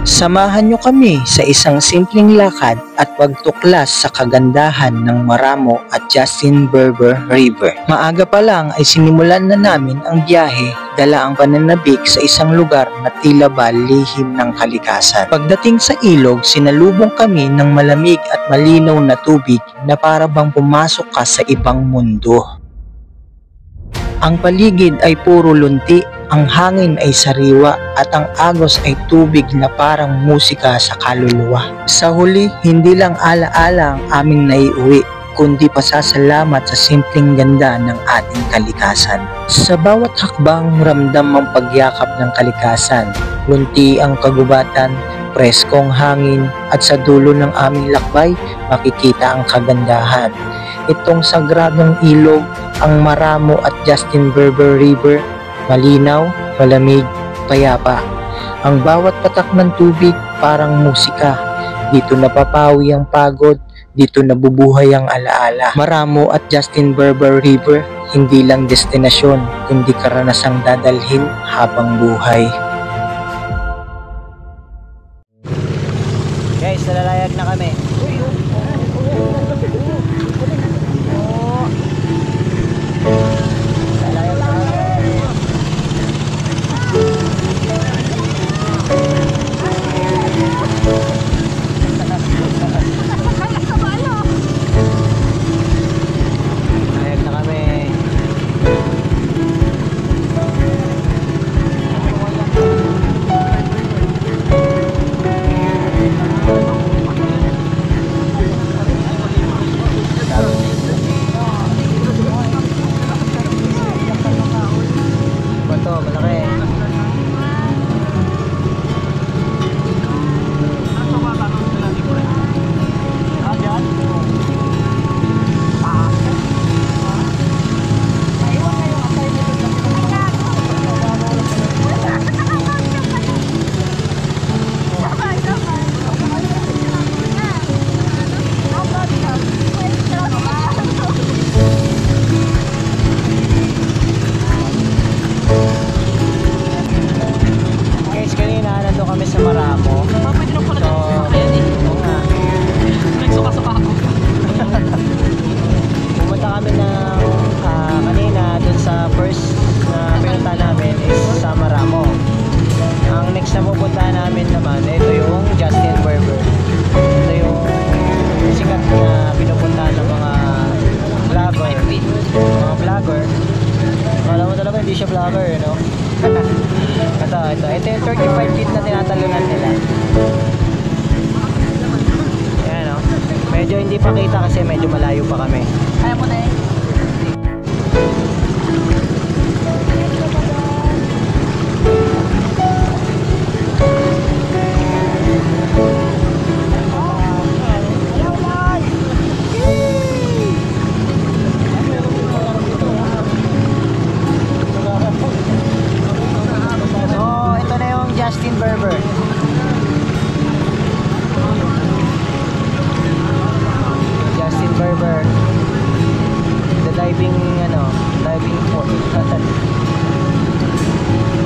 Samahan nyo kami sa isang simpleng lakad at pagtuklas sa kagandahan ng Maramo at Justin Berber River. Maaga pa lang ay sinimulan na namin ang biyahe, dala ang pananabik sa isang lugar na tila ba lihim ng kalikasan. Pagdating sa ilog, sinalubong kami ng malamig at malinaw na tubig na para bang pumasok ka sa ibang mundo. Ang paligid ay puro lunti, ang hangin ay sariwa at ang agos ay tubig na parang musika sa kaluluwa. Sa huli, hindi lang alaala ang aming naiuwi, kundi pasasalamat sa simpleng ganda ng ating kalikasan. Sa bawat hakbang, ramdam ang pagyakap ng kalikasan. Lunti ang kagubatan, preskong hangin, at sa dulo ng aming lakbay, makikita ang kagandahan. Itong sagradong ilog, ang Maramo at Justin Berber River, malinaw, malamig, payapa. Ang bawat patak ng tubig parang musika. Dito napapawi ang pagod, dito nabubuhay ang alaala. Maramo at Justin Berber River, hindi lang destinasyon, kundi karanasang dadalhin habang buhay. Guys, nalalayag na kami. Hindi siya vlogger, no? Ito yung 35 feet na tinatalunan nila. Ayan, no? Medyo hindi pa kita kasi medyo malayo pa kami. Kaya mo na eh. Justin Berber. Justin Berber. The diving port.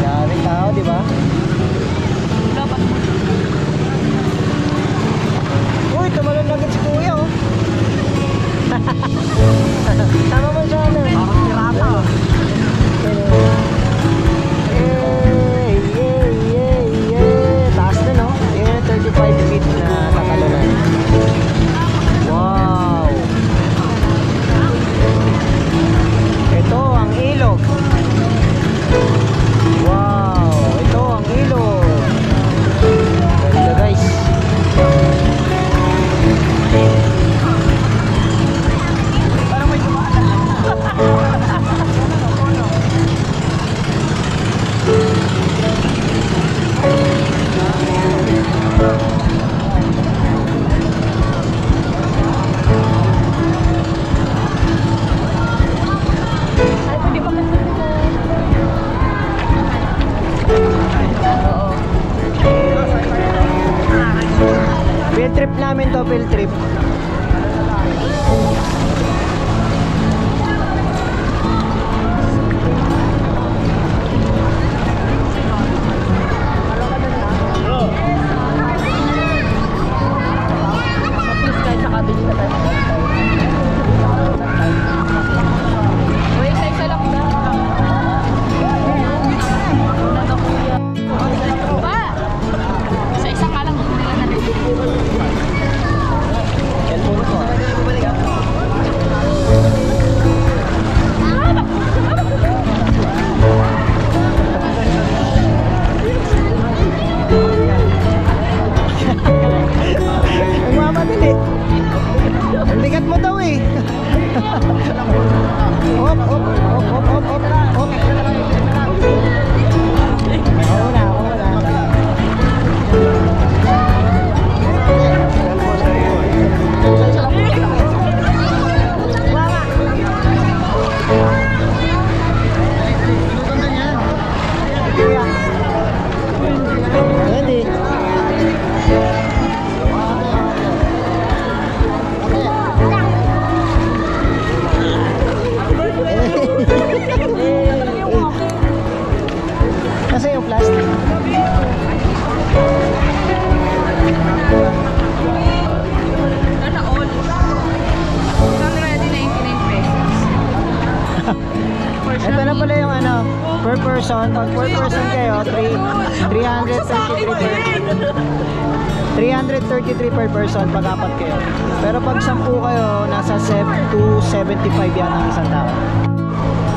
Dami tao, di ba? Uy, tumalon agad si Kuya, oh. Tama mo siya, ano? Parang pirata. Taas na, no? Yung 35 feet na tatalunan. Wow! Ito ang ilog. Wow! Ito ang ilog. Ganda, guys. Parang may dumaan. Field trip namin to, field trip. Nagmamadali. Ang bigat mo daw eh. Hop, hop, hop, hop, hop, hop, hop. Ako na. Ready? Nasa yung plastic? Sana all. 199 pesos. Ito na pala yung ano, per person. Pag per person kayo, 333 per person pag apat kayo. Pero pag 10 kayo, nasa 275 yan ang isang tao.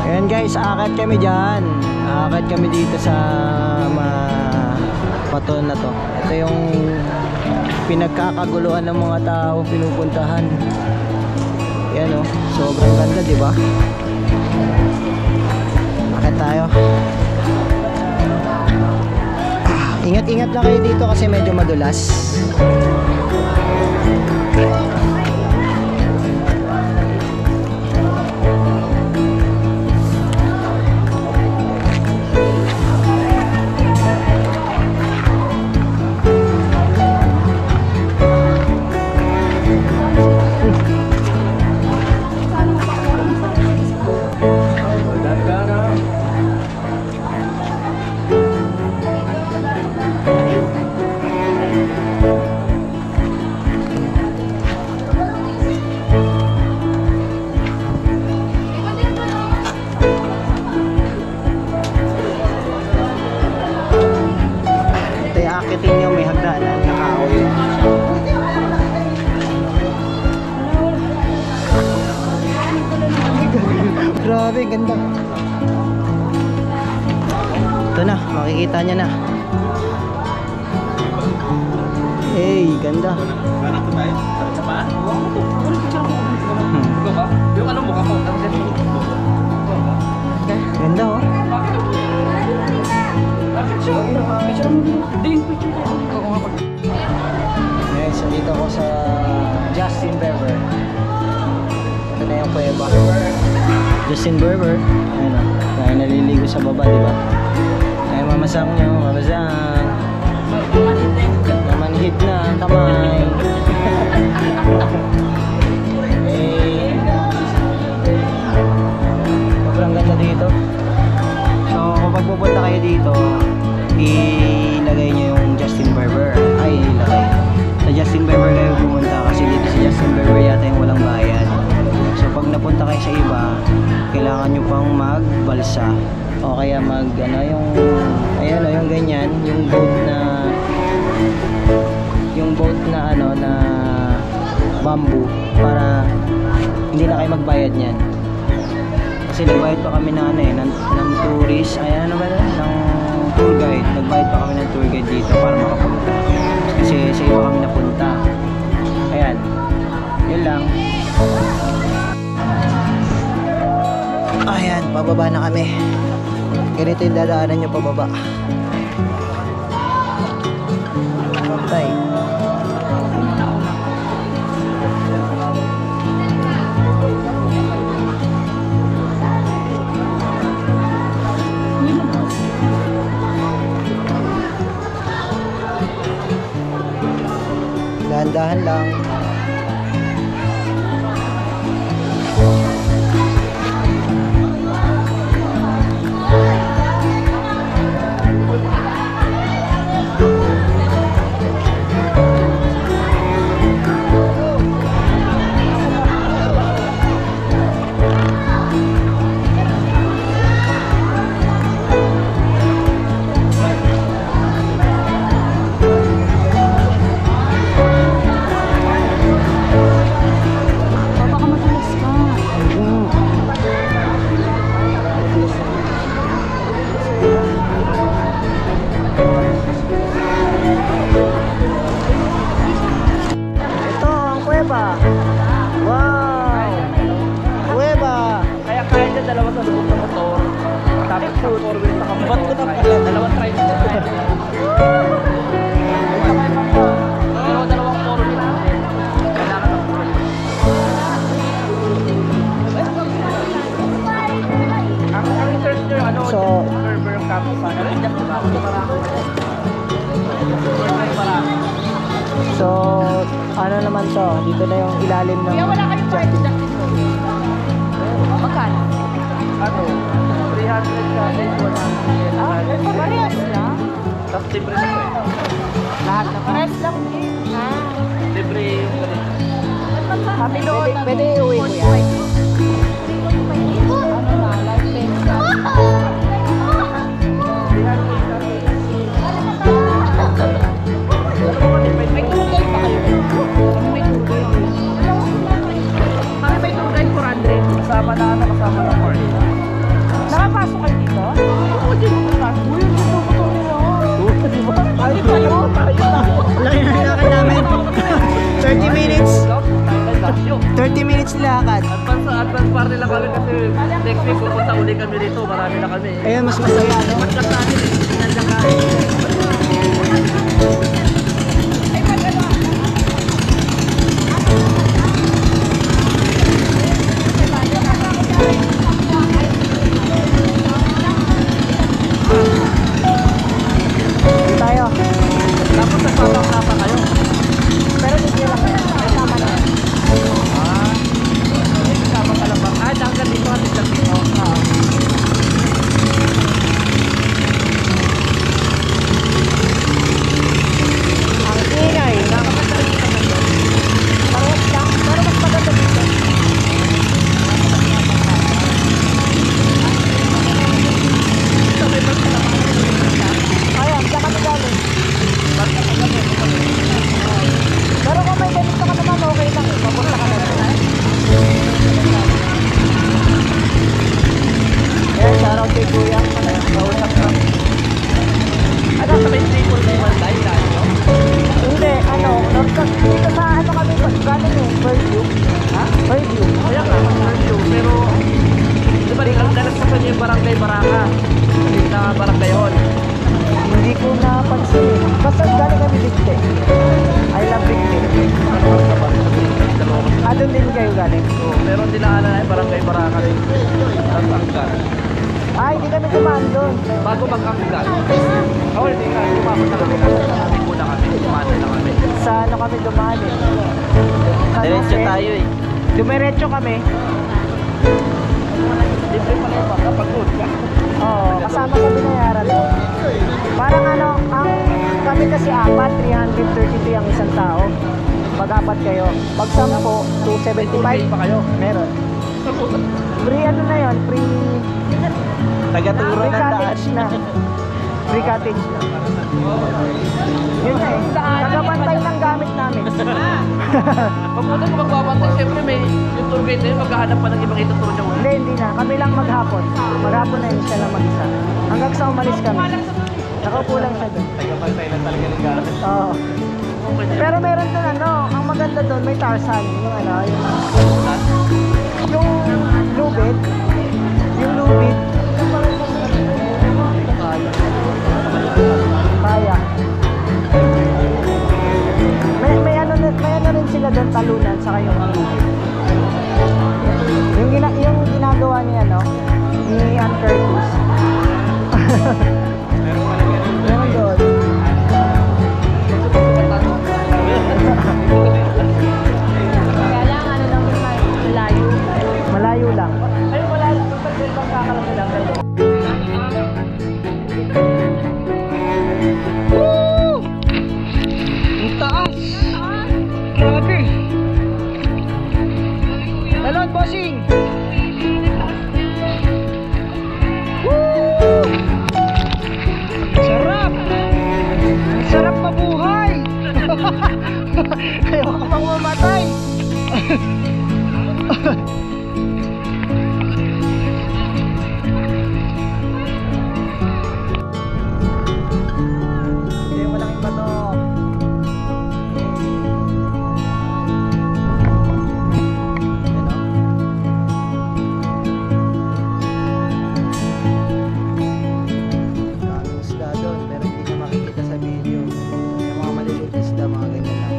Ayan guys, akit kami dyan. Akit kami dito sa paton na to. Ito yung pinagkakaguluhan ng mga tao pinupuntahan. Yan oh, sobrang ganda, di ba? Akit tayo. Ingat-ingat lang kayo dito kasi medyo madulas. Akitin nyo, may hagdanan, nakaaway. Grabe, ganda. Ito na, makikita nyo na. Hey, ganda. Yung ano mukha mo? Ganda oh. Ngayon, so dito ako sa Justin Bieber. Ito na yung kuweba. Justin Bieber. Ayun o. Kaya naliligo sa baba, diba? Kaya mamasang nyo, mamasang. Namanhid na ang kamay. Sobrang ganda dito. So, kung pupunta kayo dito, ilagay nyo yung Justin Bieber. Ay, ilagay. Sa Justin Bieber kayo pumunta kasi dito si Justin Bieber yata yung walang bayad. So, pag napunta kayo sa iba, kailangan nyo pang magbalsa. O kaya mag, ano, yung, ayan o, yung ganyan, yung boat na, ano, na bamboo para hindi na kayo magbayad niyan. Kasi nagbayad pa kami na ano eh, ng tourist, ay ano ba na, ng tour guide. Nagbayad pa kami ng tour guide dito para makapunta. Kasi sa iba kami napunta. Ayan, yun lang. Ayan, pababa na kami. Ganito yung dadaanan nyo pababa. Tay. Dahan-dahan lang. Ano naman to? Dito na yung ilalim ng Kaya wala kayong part Justin. Justin Bieber. Magkano? Ano? 300 ka, then 100. Parehas lang. Tapos libre na po eh. Lahat na Parehas lang din. Libre yung ganito. Pwede iuwi ko yan. Ano na, life pencil. May tugay pa kayo. May tugay. Kami may tugay 400. Kasama na ano, kasama na part. Nakapasok kayo dito? Oo, dito ka. Uy, gusto ko to nila. Di ba? Ay, tayo na. Lakad namin. 30 minutes. 30 minutes lakad. Advance party lang kami kasi next week pupunta uli kami dito. Marami na kami. Ayun, mas masaya, no? Matyak namin eh. Nandiyan ka. Dito tayo. Tapos nagpapakapa kayo. Pero hindi lang. May sama na. May kasama ka lang ba? Hanggang dito at hanggang dito. Ang ingay. Parehas lang. Pero mas maganda dito. Ayun, saan kami galing? Pero kung may ganito ka naman, okay lang eh. Papunta ka na rin. Ayan, shoutout kay Kuya. Kausap ka. Ano sa may table na yung tayo tayo? Hindi, ano, dito sa ano kami, galing eh, Fairview. Ha? Fairview. Kaya nga, review. Pero, di ba rin, ang dalas sa kanya yung barangay Baraka. Sa barangay Hall. Hindi ko napansin eh. Basta galing kami Bigte. I love Bigte. Doon din kayo galing? So, meron dinaanan na yung barangay Baraka rin. Tapos Anggan. Ay, hindi kami dumaan doon. Bago mag-Anggan. Oo, hindi nga. Lumapot na kami. Kasi muna kami. Dumanan na kami. Sa ano kami dumaan eh. San Diretso Jose. tayo eh. Dumiretso kami. Libre pala yung baka pagod ka. Oo, kasama sa binayaran. Parang ano, ang kami kasi 332 ang isang tao. Pag-apat kayo. Pag 10, 275. Pa kayo. Meron. Free ano na yun? Free Tagaturo free ng daan. cottage na. Free cottage na. Yun na eh. Tagabantay ng gamit namin. Papunta ko magbabantay. Siyempre may yung tour guide na yun. Maghahanap pa ng ibang ituturo niya ulit. Hindi na. Kami lang maghapon. Maghapon na yun siya lang mag-isa. Hanggang sa umalis kami. Nakaupo lang siya doon. Tagabantay lang talaga ng gamit. Oo. Pero meron doon ano, ang maganda doon may Tarzan, yung ano, yung lubid, yung lubid. Kaya. May ano rin sila doon talunan saka yung lubid. Yung ginagawa ni ano, ni Ann Curtis. Meron doon. Kaya lang, ano lang, malayo. Malayo lang. Ayun, wala lang. Pag kakalang lang. Ang taas! Grabe! Talon, bossing! Woo! Sarap! Ang sarap mabuhay! Ayaw ka pang mamatay! Hindi, malaking bato. Daming isda doon, pero hindi na makikita sa video. Yung mga maliliit isda, mga ganyan lang.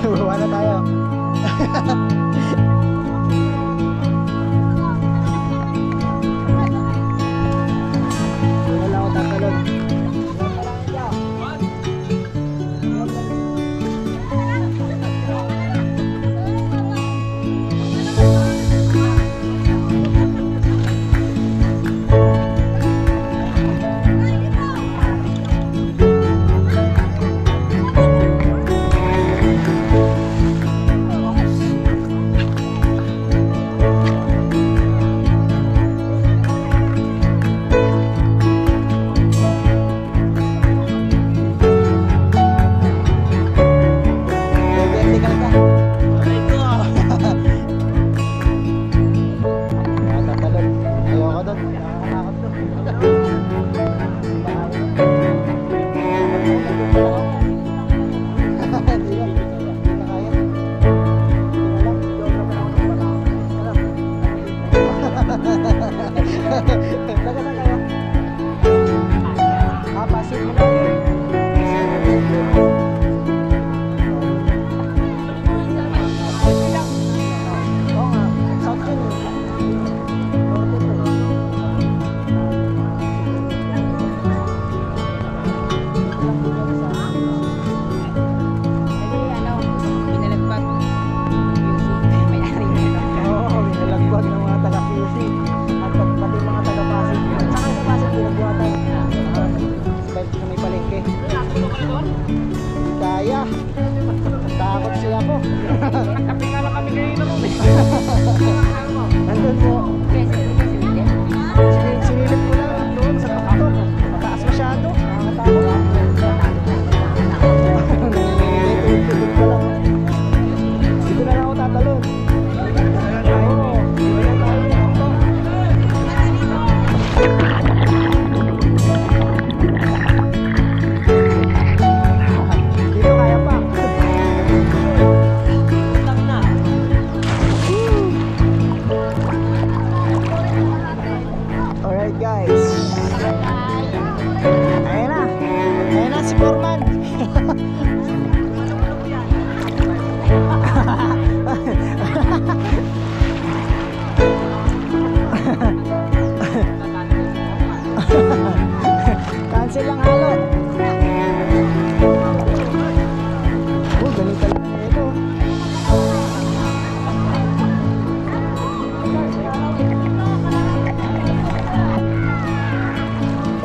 Baba na tayo. Wala ako tatalon. Nandun po. Sinilip ko lang doon sa pakto. Mataas masyado. Nakakatakot. Tutulog pa lang. Dito na lang ako tatalon. Oo. Dito na tayo ng pakto. Dito kaya pa. Alright guys. Ayan na. Ayan na si Foreman. Cancel lang halot. Oh, galing talaga ito.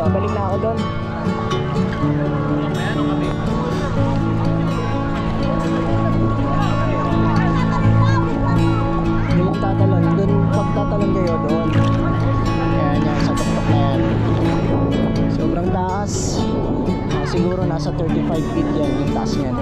Babalik na ako doon. Hindi magtatalon. Doon, pagtatalon kayo doon. Ayan yan, sa tuktok na yan. Sobrang taas. Siguro nasa 35 feet yan yung taas niyan.